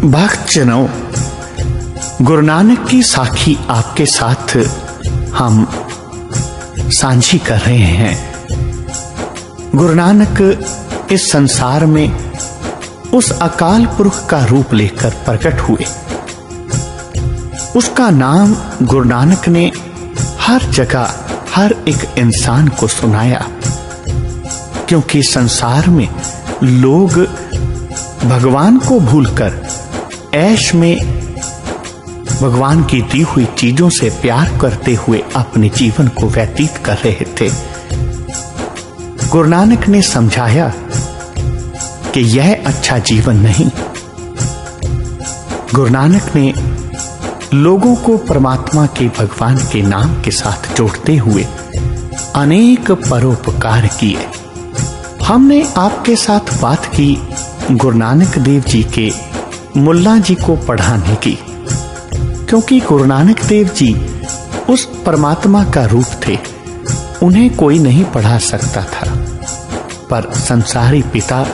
भक्तजनों, गुरु नानक की साखी आपके साथ हम साझी कर रहे हैं। गुरु नानक इस संसार में उस अकाल पुरख का रूप लेकर प्रकट हुए। उसका नाम गुरु नानक ने हर जगह हर एक इंसान को सुनाया, क्योंकि संसार में लोग भगवान को भूलकर ऐश में भगवान की दी हुई चीजों से प्यार करते हुए अपने जीवन को व्यतीत कर रहे थे। गुरु नानक ने समझाया कि यह अच्छा जीवन नहीं। गुरु नानक ने लोगों को परमात्मा के भगवान के नाम के साथ जोड़ते हुए अनेक परोपकार किए। हमने आपके साथ बात की गुरु नानक देव जी के मुल्ला जी को पढ़ाने की, क्योंकि गुरु नानक देव जी उस परमात्मा का रूप थे। उन्हें कोई नहीं पढ़ा सकता था, पर संसारी पिता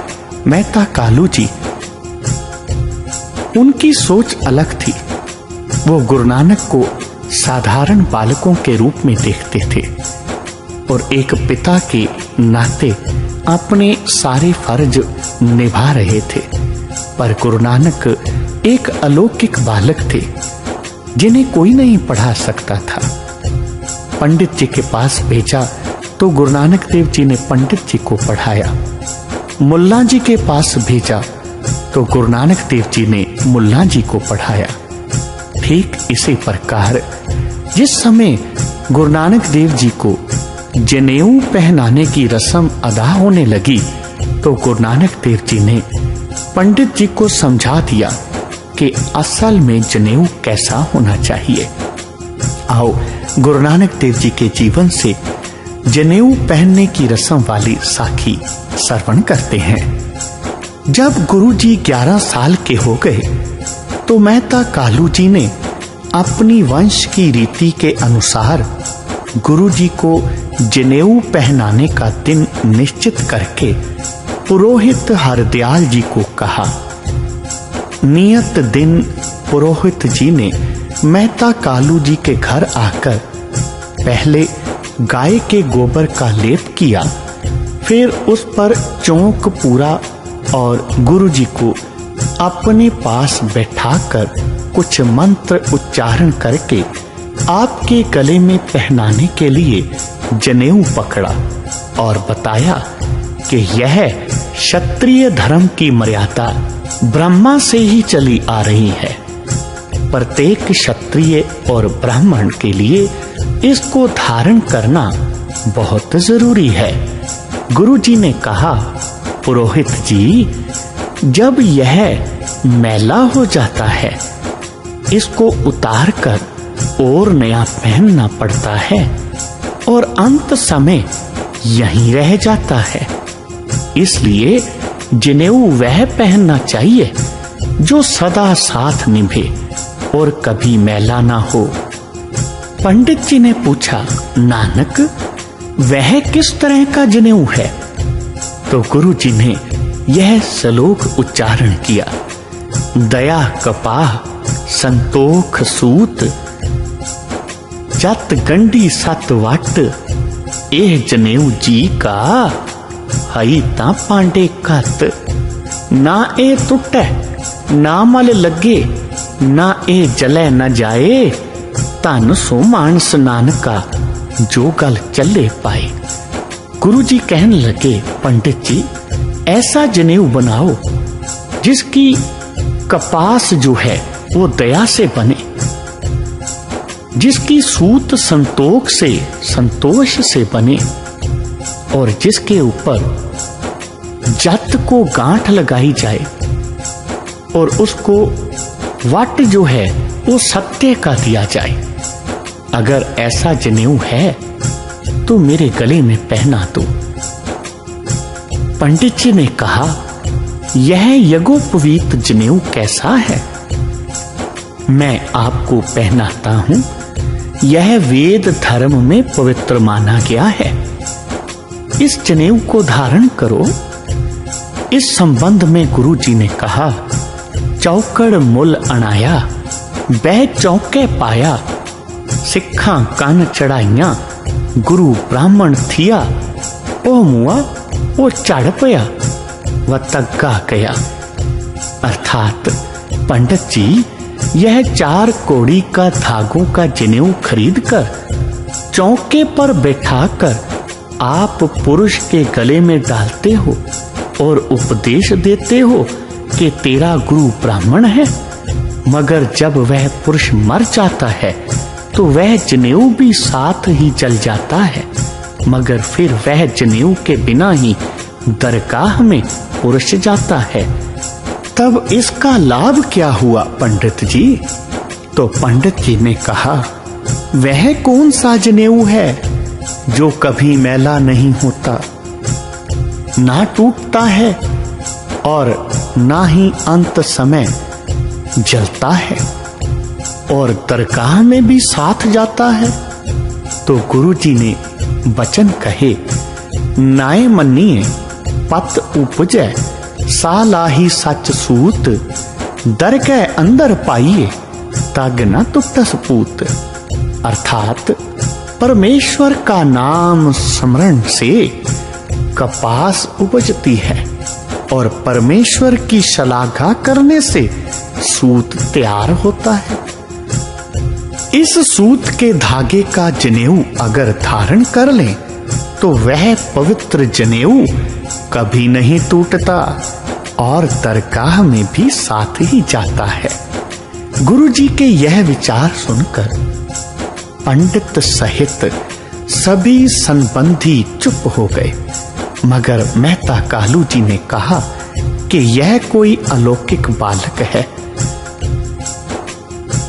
मेहता कालू जी, उनकी सोच अलग थी। वो गुरु नानक को साधारण बालकों के रूप में देखते थे और एक पिता के नाते अपने सारे फर्ज निभा रहे थे। पर गुरु नानक एक अलौकिक बालक थे जिन्हें कोई नहीं पढ़ा सकता था। पंडित जी के पास भेजा तो गुरु नानक देव जी ने पंडित जी को पढ़ाया। मुल्ला जी के पास भेजा तो गुरु नानक देव जी ने मुल्ला जी को पढ़ाया। ठीक इसी प्रकार जिस समय गुरु नानक देव जी को जनेऊ पहनाने की रस्म अदा होने लगी तो गुरु नानक देव जी ने पंडित जी को समझा दिया कि असल में जनेऊ कैसा होना चाहिए। आओ गुरु नानक देव जी के जीवन से जनेऊ पहनने की रस्म वाली साखी श्रवण करते हैं। जब गुरु जी 11 साल के हो गए तो मेहता कालू जी ने अपनी वंश की रीति के अनुसार गुरु जी को जनेऊ पहनाने का दिन निश्चित करके पुरोहित हरदयाल जी को कहा। नियत दिन पुरोहित जी ने मेहता कालू जी के घर आकर पहले गाय के गोबर का लेप किया, फिर उस पर चौंक पूरा और गुरु जी को अपने पास बैठाकर कुछ मंत्र उच्चारण करके आपके गले में पहनाने के लिए जनेऊ पकड़ा और बताया कि यह क्षत्रिय धर्म की मर्यादा ब्रह्मा से ही चली आ रही है। प्रत्येक क्षत्रिय और ब्राह्मण के लिए इसको धारण करना बहुत जरूरी है। गुरु जी ने कहा, पुरोहित जी, जब यह मैला हो जाता है इसको उतार कर और नया पहनना पड़ता है और अंत समय यहीं रह जाता है। इसलिए जनेऊ वह पहनना चाहिए जो सदा साथ निभे और कभी मैला ना हो। पंडित जी ने पूछा, नानक वह किस तरह का जनेऊ है? तो गुरु जी ने यह श्लोक उच्चारण किया, दया कपाह संतोख सूत जत गंडी सत वट एह जनेऊ जी का हई ता पांडे कत। ना ए टुटे ना मल लगे ना ए जले न जाए धन सो मानस नानका जो गल चले पाए। गुरु जी कहने लगे, पंडित जी ऐसा जनेऊ बनाओ जिसकी कपास जो है वो दया से बने, जिसकी सूत संतोख से संतोष से बने और जिसके ऊपर जत को गांठ लगाई जाए और उसको वट जो है वो सत्य का दिया जाए। अगर ऐसा जनेऊ है तो मेरे गले में पहना दो। पंडित जी ने कहा, यह यज्ञोपवीत जनेऊ कैसा है? मैं आपको पहनाता हूं। यह वेद धर्म में पवित्र माना गया है। इस जनेऊ को धारण करो। इस संबंध में गुरु जी ने कहा, चौकड़ मुल अणाया, बह चौके पाया, सिखा कन चढ़ाइया, गुरु ब्राह्मण थिया, ओ मुआ वो चढ़ पया, व तग्गा गया। अर्थात पंडित जी, यह 4 कौड़ी का धागों का जनेऊ खरीद कर चौके पर बैठाकर आप पुरुष के गले में डालते हो और उपदेश देते हो कि तेरा गुरु ब्राह्मण है, मगर जब वह पुरुष मर जाता है तो वह जनेऊ भी साथ ही जल जाता है, मगर फिर वह जनेऊ के बिना ही दरगाह में पुरुष जाता है। तब इसका लाभ क्या हुआ पंडित जी? तो पंडित जी ने कहा, वह कौन सा जनेऊ है जो कभी मैला नहीं होता, ना टूटता है और ना ही अंत समय जलता है और दरगाह में भी साथ जाता है। तो गुरुजी ने वचन कहे, नाय मन्निए पत उपजै, सालाही सच सूत, दर के अंदर पाइए, तग न टूटस पूत। अर्थात परमेश्वर का नाम स्मरण से कपास उपजती है और परमेश्वर की शलाघा करने से सूत तैयार होता है। इस सूत के धागे का जनेऊ अगर धारण कर लें तो वह पवित्र जनेऊ कभी नहीं टूटता और दरगाह में भी साथ ही जाता है। गुरुजी के यह विचार सुनकर पंडित सहित सभी संबंधी चुप हो गए, मगर मेहता कालू जी ने कहा कि यह कोई अलौकिक बालक है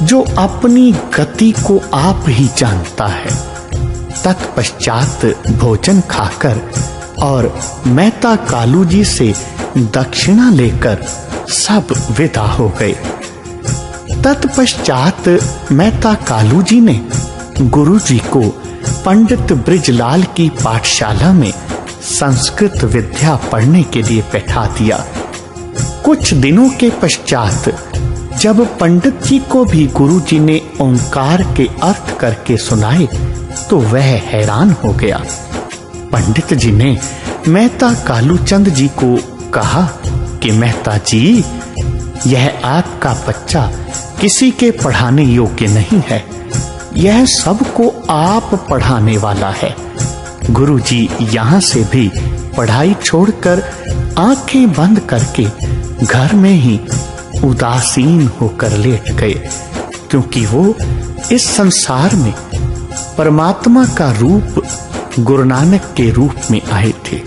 जो अपनी गति को आप ही जानता है। तत्पश्चात भोजन खाकर और मेहता कालू जी से दक्षिणा लेकर सब विदा हो गए। तत्पश्चात मेहता कालू जी ने गुरु जी को पंडित ब्रिजलाल की पाठशाला में संस्कृत विद्या पढ़ने के लिए बैठा दिया। कुछ दिनों के पश्चात जब पंडित जी को भी गुरु जी ने ओंकार के अर्थ करके सुनाए तो वह हैरान हो गया। पंडित जी ने मेहता कालूचंद जी को कहा कि मेहता जी, यह आपका बच्चा किसी के पढ़ाने योग्य नहीं है, यह सबको आप पढ़ाने वाला है। गुरुजी यहाँ से भी पढ़ाई छोड़कर आंखें बंद करके घर में ही उदासीन होकर लेट गए, क्योंकि वो इस संसार में परमात्मा का रूप गुरु नानक के रूप में आए थे,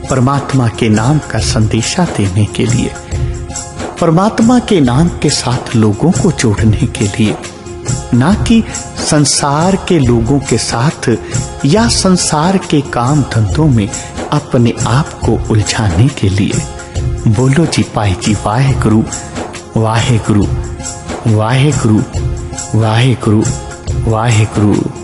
परमात्मा के नाम का संदेशा देने के लिए, परमात्मा के नाम के साथ लोगों को जोड़ने के लिए, ना कि संसार के लोगों के साथ या संसार के काम धंधों में अपने आप को उलझाने के लिए। बोलो जी पाई जी वाहेगुरु वाहेगुरु वाहेगुरु वाहेगुरु वाहेगुरु।